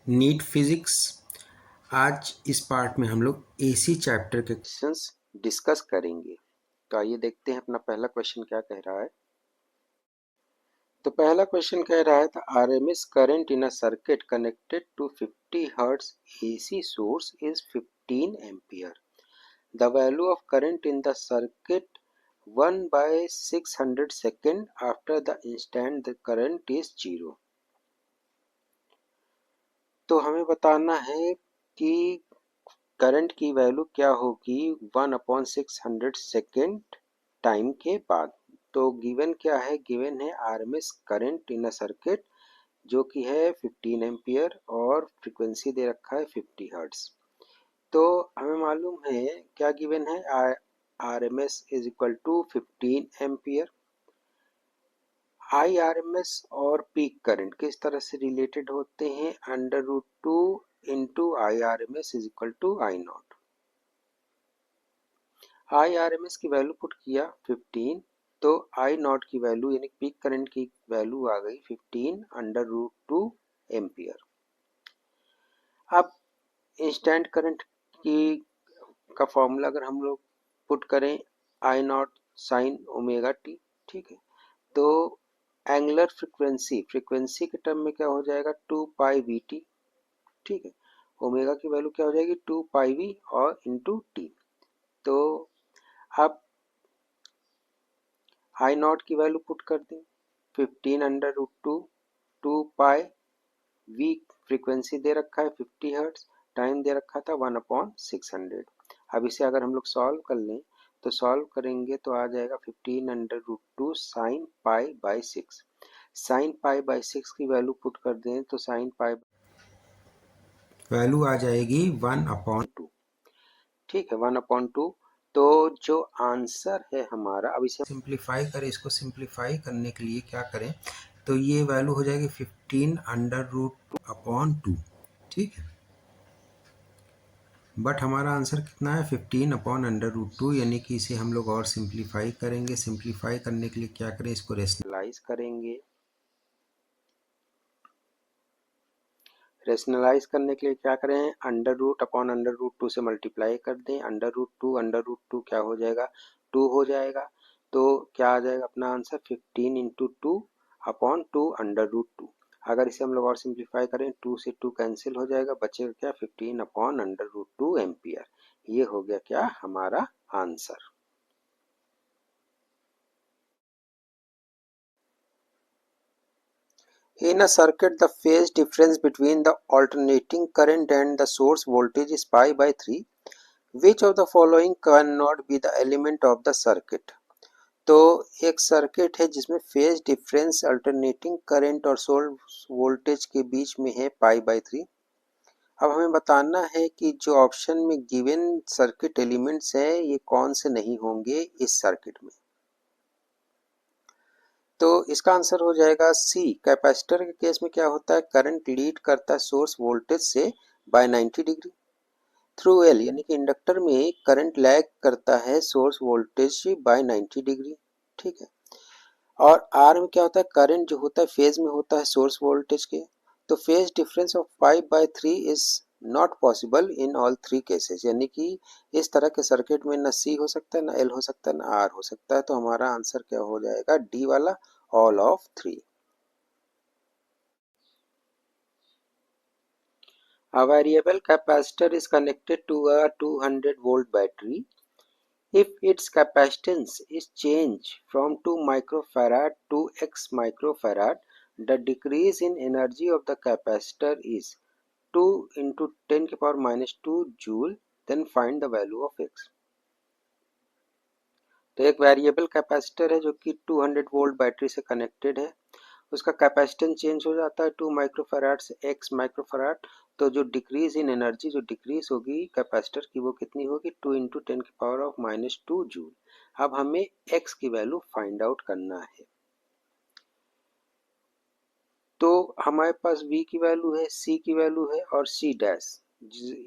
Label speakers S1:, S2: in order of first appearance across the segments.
S1: NEET physics. आज इस part में हम लोग एसी चैप्टर के क्वेश्चंस डिस्कस करेंगे। तो आइए देखते हैं अपना पहला क्वेश्चन क्या कह रहा है। तो पहला क्वेश्चन कह रहा है, the RMS current in a circuit connected to 50 hertz AC source is 15 ampere. The value of current in the circuit 1/600 second after the instant the current is 0। तो हमें बताना है कि करंट की वैल्यू क्या होगी 1/600 सेकेंड टाइम के बाद। तो गिवन क्या है, गिवन है RMS current in a circuit जो कि है 15 एम्पियर और फ्रीक्वेंसी दे रखा है 50 हर्ट्ज। तो हमें मालूम है क्या गिवन है, RMS is equal to 15 ampere. I R M S और पीक करंट किस तरह से रिलेटेड होते हैं, √2 into I R M S is equal to I naught. I R M S की वैल्यू पुट किया 15, तो आई नॉट की वैल्यू यानी पीक करंट की वैल्यू आ गई 15 √2 एम्पियर। अब इंस्टेंट करंट की का फॉर्मूला अगर हम लोग पुट करें, आई नॉट साइन ओमेगा टी, ठीक है। तो एंगुलर फ्रीक्वेंसी फ्रीक्वेंसी के टर्म में क्या हो जाएगा, 2π/v/t, ठीक है। ओमेगा की वैल्यू क्या हो जाएगी, 2π/v और इंटू टी। तो अब आई नॉट की वैल्यू पुट कर दें 15 √2, 2π/v फ्रीक्वेंसी दे रखा है 50 हर्ट्ज, टाइम दे रखा था 1/600। अब इसे अगर हम लोग सॉल्व कर लें तो सॉल्व करेंगे तो आ जाएगा 15 √2 साइन π/6। साइन π/6 की वैल्यू पुट कर दें तो साइन पाई वैल्यू आ जाएगी 1/2, ठीक है, 1/2। तो जो आंसर है हमारा, अब इसे सिंप्लीफाई करें, इसको सिंप्लीफाई करने के लिए क्या करें, तो ये वैल्यू हो जाएगी 15 √2/2, ठीक है। बट हमारा आंसर कितना है 15 √2, यानी कि इसे हम लोग और सिंप्लीफाई करेंगे। सिंप्लीफाई करने के लिए क्या करें, इसको रेशनलाइज करेंगे। रेशनलाइज करने के लिए क्या करें, √/√2 से मल्टीप्लाई कर दें। √2 क्या हो जाएगा, 2 हो जाएगा। तो क्या आ जाएगा अपना आंसर, 15 इंटू 2/2 √2। अगर इसे हम लोग और सिंप्लीफाई करें, 2 से 2 कैंसिल हो जाएगा, बचेगा क्या, 15/√2 एम्पियर। ये हो गया क्या हमारा answer. In a circuit, the phase difference between the alternating current and the source voltage is pi/3. Which of the following cannot be the element of the circuit? तो एक सर्किट है जिसमें फेज डिफरेंस अल्टरनेटिंग करंट और source voltage के बीच में है π/3। अब हमें बताना है कि जो ऑप्शन में गिवन सर्किट एलिमेंट्स है ये कौन से नहीं होंगे इस सर्किट में। तो इसका आंसर हो जाएगा सी। कैपेसिटर के केस में क्या होता है, करंट लीड करता है सोर्स वोल्टेज से बाय 90 डिग्री थ्रू एल, यानी कि इंडक्टर में करंट लैग करता है सोर्स वोल्टेज से बाय 90 डिग्री, ठीक है। और आर में क्या होता है, करंट जो होता है फेज में होता है सोर्स वोल्टेज के। तो phase difference of 5/3 is not possible in all three cases, यानी कि इस तरह के सर्किट में ना सी हो सकता है, ना एल हो सकता है, ना आर हो सकता है। तो हमारा आंसर क्या हो जाएगा, डी वाला, all of three. A variable capacitor is connected to a 200 volt battery. If its capacitance is changed from 2 microfarad to x microfarad, the decrease in energy of the capacitor is 2 into 10 की power -2 joule, then find the value of x। तो एक variable capacitor है जो कि 200 volt battery से connected है, उसका capacitance change हो जाता है 2 माइक्रोफैराड से x माइक्रोफैराड। तो जो डिक्रीज इन एनर्जी, जो डिक्रीज होगी कैपेसिटर की, वो कितनी होगी, 2 इंटू 10 की पावर ऑफ -2 जूल। अब हमें x की वैल्यू फाइंड आउट करना है। तो हमारे पास v की वैल्यू है, c की वैल्यू है और c डैश,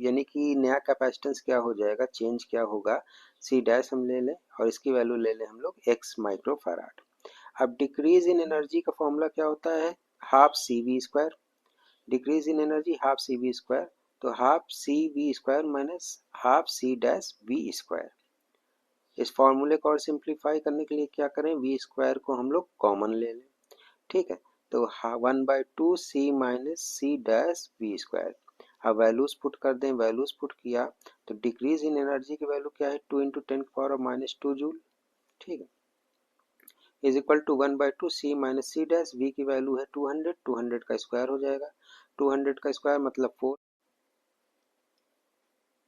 S1: यानी कि नया कैपेसिटेंस क्या हो जाएगा, चेंज क्या होगा, c डैश हम ले लें और इसकी वैल्यू ले लें हम लोग x माइक्रोफैराड। अब डिक्रीज इन एनर्जी का फॉर्मूला क्या होता है, half C V square. Decrease in energy half C V square, तो half C V square minus half C dash V square. इस फॉर्मूले को और सिंप्लीफाई करने के लिए क्या करें, वी स्क्वायर को हम लोग कॉमन ले लें, ठीक है। तो 1/2 C minus C dash V square. अब वैल्यूज पुट कर दें, वैल्यूज पुट किया तो डिक्रीज इन एनर्जी की वैल्यू क्या है, 2 × 10⁻⁻2 जूल, ठीक है, is equal to 1/2 C minus C dash, V की वैल्यू है 200, 200 का स्क्वायर हो जाएगा, 200 का स्क्वायर मतलब 4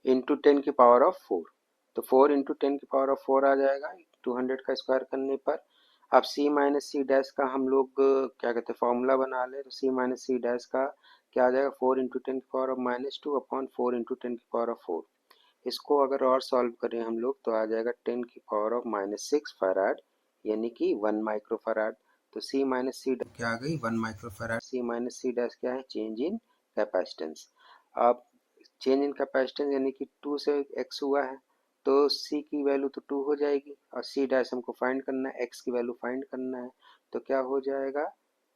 S1: इंटू 10⁻⁴, तो 4 × 10⁻⁴ आ जाएगा 200 का स्क्वायर करने पर। अब c माइनस सी डैश का हम लोग क्या कहते हैं फॉर्मूला बना ले, तो c माइनस सी डैश का क्या आ जाएगा, 4 × 10⁻⁻2 अपॉन 4 × 10⁻⁴। इसको अगर और सॉल्व करें हम लोग तो आ जाएगा 10⁻⁻6 फराड, यानी कि 1 माइक्रोफराड। तो c माइनस सी क्या आ गई, 1 microfarad. c minus C dash क्या है, चेंज इन कैपेसिटेंस। अब चेंज इन कैपेसिटेंस यानी कि 2 से x हुआ है, तो c की वैल्यू तो 2 हो जाएगी और c डैश हमको फाइंड करना है, x की वैल्यू फाइंड करना है, तो क्या हो जाएगा,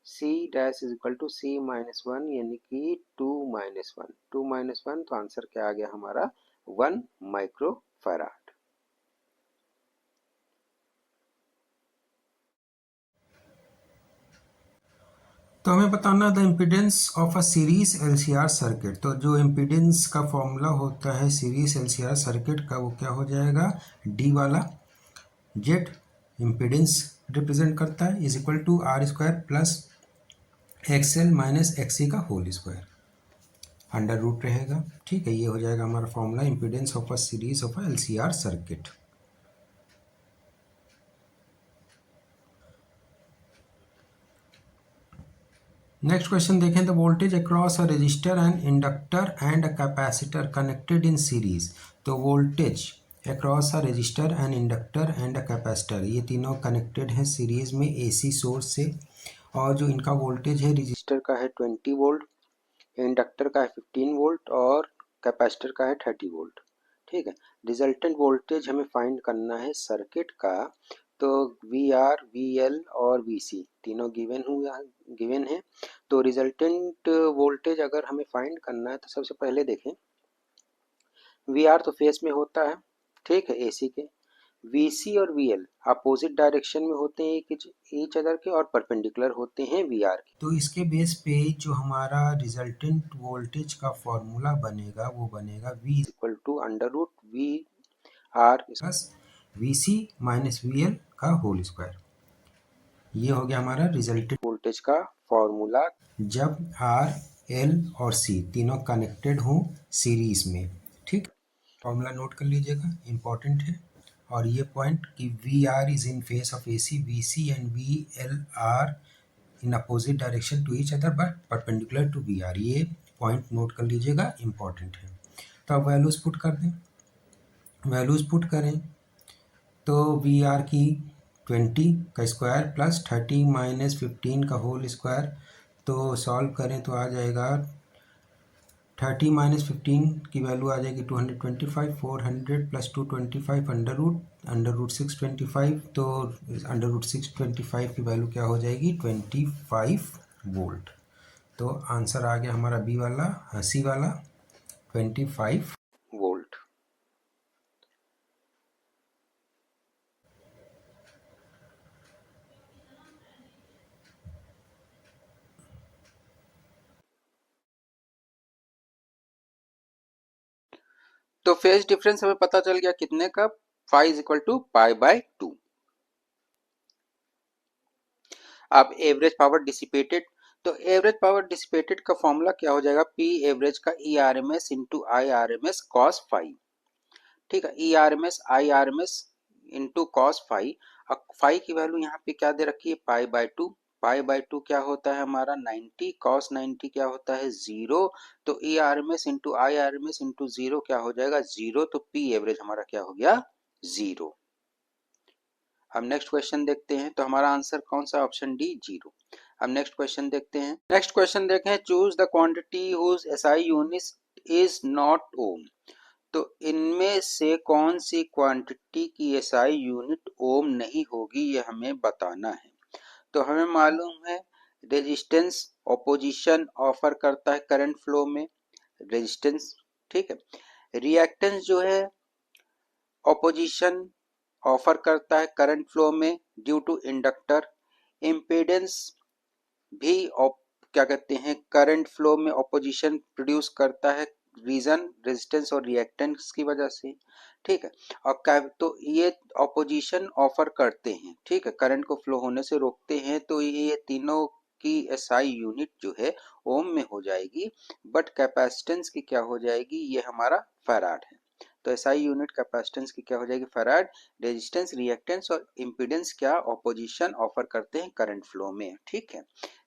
S1: c dash is equal to c minus 1 यानी कि 2 माइनस 1, 2 माइनस 1, तो आंसर क्या आ गया हमारा 1 माइक्रोफैराड।
S2: तो हमें बताना the impedance of a series LCR circuit. तो जो इम्पीडेंस का फॉर्मूला होता है सीरीज एलसीआर सर्किट का वो क्या हो जाएगा, डी वाला जेड इम्पीडेंस रिप्रेजेंट करता है is equal to R square plus XL minus XC का होल स्क्वायर, अंडर रूट रहेगा, ठीक है। ये हो जाएगा हमारा formula impedance of a series of a LCR circuit. Next question देखें, the voltage across a resistor and inductor and a capacitor connected in series. तो voltage across a resistor and inductor and a capacitor, ये तीनों connected हैं series में AC source से, और जो इनका वोल्टेज है
S1: रजिस्टर का है 20 वोल्ट, इंडक्टर का है 15 वोल्ट और कैपेसिटर का है 30 वोल्ट, ठीक है। रिजल्टेंट वोल्टेज हमें फाइंड करना है सर्किट का, तो वी आर, वी एल और वी सी तीनों गिवन है। तो रिजल्टेंट वोल्टेज अगर हमें फाइंड करना है तो सबसे पहले देखें, वी आर तो फेस में होता है, ठीक है, एसी के। वी सी और वी एल अपोजिट डायरेक्शन में होते हैं ईच अदर के और परपेंडिकुलर होते हैं वी आर के।
S2: तो इसके बेस पे जो हमारा रिजल्टेंट वोल्टेज का फॉर्मूला बनेगा वो बनेगा V
S1: equal to under root V R
S2: plus V C minus V L का होल स्क्वायर। ये हो गया हमारा रिजल्टेंट
S1: वोल्टेज का फॉर्मूला।
S2: जब आर एल और सी तीनों कनेक्टेड हों सीरीज में, ठीक। फॉर्मूला नोट कर लीजिएगा, इंपॉर्टेंट है। और ये पॉइंट कि V R is in phase of A C, V C and V L are in opposite direction to each other but perpendicular to V R, ये पॉइंट नोट कर लीजिएगा, important है। तो अब वैल्यूज पुट कर दें, values put करें तो वी आर की 20 का स्क्वायर प्लस 30 माइनस 15 का होल स्क्वायर, तो सॉल्व करें तो आ जाएगा 30 माइनस 15 की वैल्यू आ जाएगी 225, 400 प्लस 225 अंडर रूट 625, तो अंडर रूट 625 की वैल्यू क्या हो जाएगी 25 वोल्ट। तो आंसर आ गया हमारा बी वाला, सी वाला 25
S1: वोल्ट। तो फेज डिफरेंस हमें पता चल गया कितने का, फाई इज इक्वल टू पाई/2। अब एवरेज पावर डिसिपेटेड, तो एवरेज पावर डिसिपेटेड का फॉर्मूला क्या हो जाएगा, पी एवरेज का E R M S into I R M S cos phi, ठीक है, E R M S I R M S into cos phi. अब phi की वैल्यू यहाँ पे क्या दे रखी है, पाई/2, पाई/2 क्या होता है हमारा 90, कॉस 90 क्या होता है 0, तो E R M S into I R M S into 0 क्या हो जाएगा 0, तो पी एवरेज हमारा क्या हो गया 0। अब नेक्स्ट क्वेश्चन देखते हैं, तो हमारा आंसर कौन सा, ऑप्शन डी 0। अब नेक्स्ट क्वेश्चन देखते हैं, नेक्स्ट क्वेश्चन देखें, choose the quantity whose SI unit is not ohm. तो इनमें से कौन सी क्वांटिटी की एसआई यूनिट ओम नहीं होगी, ये हमें बताना है। तो हमें मालूम है रेजिस्टेंस ऑपोजिशन ऑफर करता है करंट फ्लो में, रेजिस्टेंस, ठीक है। रिएक्टेंस जो है ऑपोजिशन ऑफर करता है करंट फ्लो में ड्यू टू इंडक्टर। इम्पीडेंस भी क्या कहते हैं करंट फ्लो में ऑपोजिशन प्रोड्यूस करता है, रीजन रेजिस्टेंस और रिएक्टेंस की वजह से, ठीक है। और तो ये ऑपोजिशन ऑफर करते हैं, ठीक है, करंट को फ्लो होने से रोकते हैं, तो ये तीनों की एसआई यूनिट जो है ओम में हो जाएगी, बट कैपेसिटेंस की क्या हो जाएगी, ये हमारा फैराड है। तो एसआई यूनिट कैपेसिटेंस की क्या हो जाएगी, फैराड। रेजिस्टेंस, रिएक्टेंस और इम्पीडेंस क्या ऑपोजिशन ऑफर करते हैं करंट फ्लो में, ठीक है।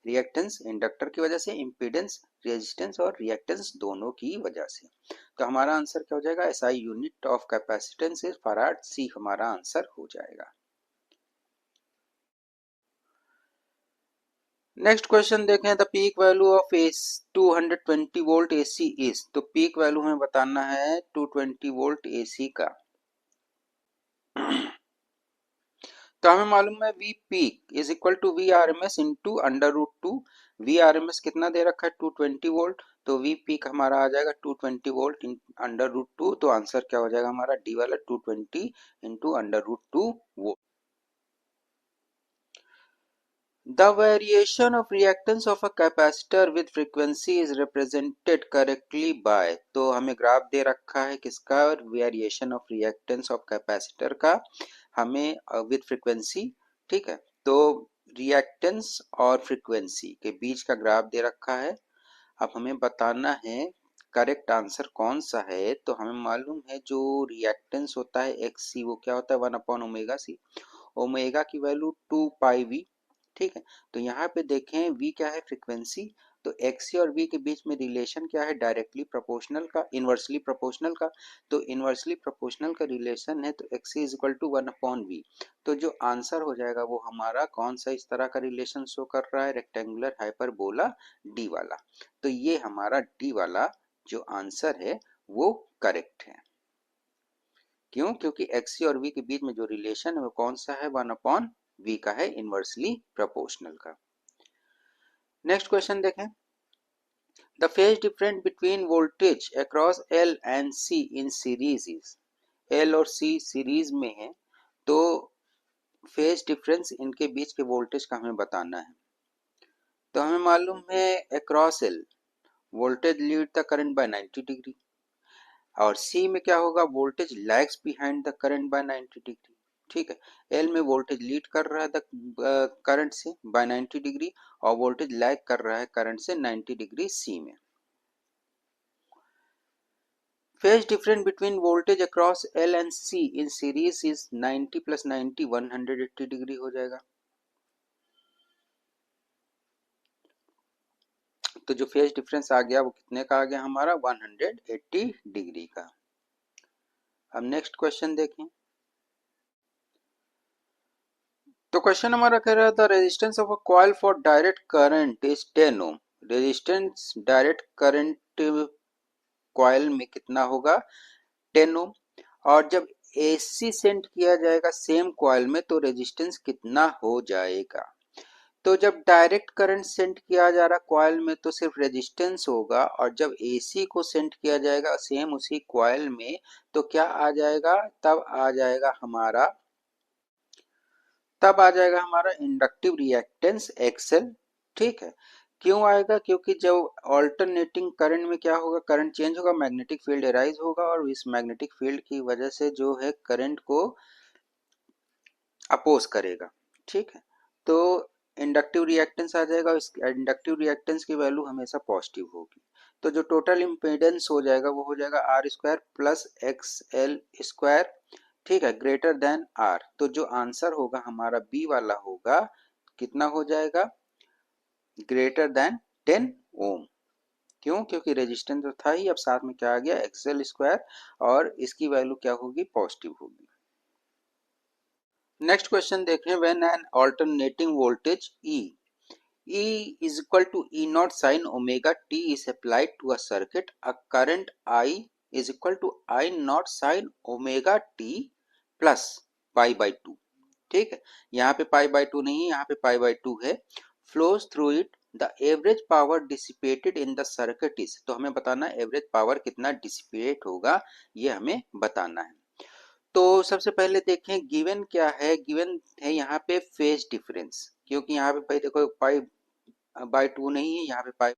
S1: रिएक्टेंस इंडक्टर की वजह से, इम्पीडेंस रेजिस्टेंस और रिएक्टेंस दोनों की वजह से। तो हमारा आंसर क्या हो जाएगा, SI unit of capacitance is farad, C हमारा आंसर हो जाएगा। नेक्स्ट क्वेश्चन देखें, the peak value of as 220 volt AC is, तो पीक वैल्यू हमें बताना है 220 वोल्ट एसी का। तो हमें मालूम है V peak is equal to V R M S into under root two. V R M S कितना दे रखा है 220 वोल्ट, तो वी पीक हमारा आ जाएगा 220 वोल्ट अंडर रूट टू, तो आंसर क्या हो जाएगा हमारा डी वाला 220 into under root two volt. The variation of reactance of a capacitor with frequency is represented correctly by, तो हमें ग्राफ दे रखा है किसका, variation of reactance of capacitor का, हमें विद फ्रीक्वेंसी, ठीक है। तो रिएक्टेंस और फ्रीक्वेंसी के बीच का ग्राफ दे रखा है। अब हमें बताना है करेक्ट आंसर कौन सा है, तो हमें मालूम है जो रिएक्टेंस होता है एक्स सी, वो क्या होता है 1/ओमेगा सी, ओमेगा की वैल्यू 2 पाई वी, ठीक है। तो यहाँ पे देखें v क्या है, फ्रीक्वेंसी, तो एक्सी और v के बीच में रिलेशन क्या है, डायरेक्टली प्रोपोर्शनल का, इनवर्सली प्रोपोर्शनल का। तो इनवर्सली प्रोपोर्शनल का रिलेशन है, तो XC is equal to 1/v। तो जो आंसर हो जाएगा वो हमारा कौन सा इस तरह का रिलेशन शो कर रहा है, रेक्टेंगुलर हाइपरबोला डी वाला। तो ये हमारा डी वाला जो आंसर है वो करेक्ट है। क्यों, क्योंकि एक्सी और v के बीच में जो रिलेशन है वो कौन सा है, 1/v का है, इनवर्सली प्रोपोर्शनल का। नेक्स्ट क्वेश्चन देखें, the phase difference between voltage across L and C in series is, L और सी सीरीज में है, तो फेज डिफरेंस इनके बीच के वोल्टेज का हमें बताना है। तो हमें मालूम है across L voltage lead the current by 90 degree, और सी में क्या होगा, voltage lags behind the current by 90 degree, ठीक है। एल में वोल्टेज लीड कर रहा है द करंट से बाय 90 डिग्री, और वोल्टेज लैग कर रहा है करंट से 90 डिग्री सी में। Phase difference between voltage across L and C in series is 90 plus 90 180 degree हो जाएगा। तो जो फेज डिफरेंस आ गया वो कितने का आ गया हमारा, 180 डिग्री का। अब नेक्स्ट क्वेश्चन देखें, तो क्वेश्चन हमारा कह रहा था resistance of a coil for direct current is 10 ohm. Resistance direct current coil में कितना होगा, 10 ओम। और जब एसी सेंट किया जाएगा सेम कॉइल में तो रेजिस्टेंस कितना हो जाएगा। तो जब डायरेक्ट करंट सेंट किया जा रहा कॉइल में तो सिर्फ रेजिस्टेंस होगा, और जब एसी को सेंट किया जाएगा सेम उसी कॉइल में तो क्या आ जाएगा, तब आ जाएगा हमारा इंडक्टिव रिएक्टेंस एक्सएल, ठीक है। क्यों आएगा, क्योंकि जब ऑल्टरनेटिंग करंट में क्या होगा, करंट चेंज होगा, मैग्नेटिक फील्ड एराइज होगा, और इस मैग्नेटिक फील्ड की वजह से जो है करंट को अपोज करेगा, ठीक है। तो इंडक्टिव रिएक्टेंस आ जाएगा, इस इंडक्टिव रिएक्टेंस की वैल्यू हमेशा पॉजिटिव होगी। तो जो टोटल इम्पीडेंस हो जाएगा वो हो जाएगा R square plus X L square, ठीक है, ग्रेटर देन आर। तो जो आंसर होगा हमारा बी वाला होगा, कितना हो जाएगा, ग्रेटर देन 10 ओम। क्यों, क्योंकि रेजिस्टेंस तो था ही, अब साथ में क्या आ गया, एक्सएल स्क्वायर, और इसकी वैल्यू क्या होगी, पॉजिटिव होगी। नेक्स्ट क्वेश्चन देखें, when an alternating voltage E is equal to E naught sin omega t is applied to a circuit, a current I is equal to I naught sin omega t plus pi by 2, ठीक है। यहाँ पे pi by 2 नहीं है, यहाँ पे pi by 2 है।
S3: Flows through it, the average power dissipated in the circuit is, तो हमें बताना है एवरेज पावर कितना डिसिपेट होगा, ये हमें बताना है। तो सबसे पहले देखें गिवन क्या है, गिवन है यहाँ पे फेज डिफरेंस, क्योंकि यहाँ पे भाई देखो पाई बाय 2 नहीं है, यहाँ पे पाई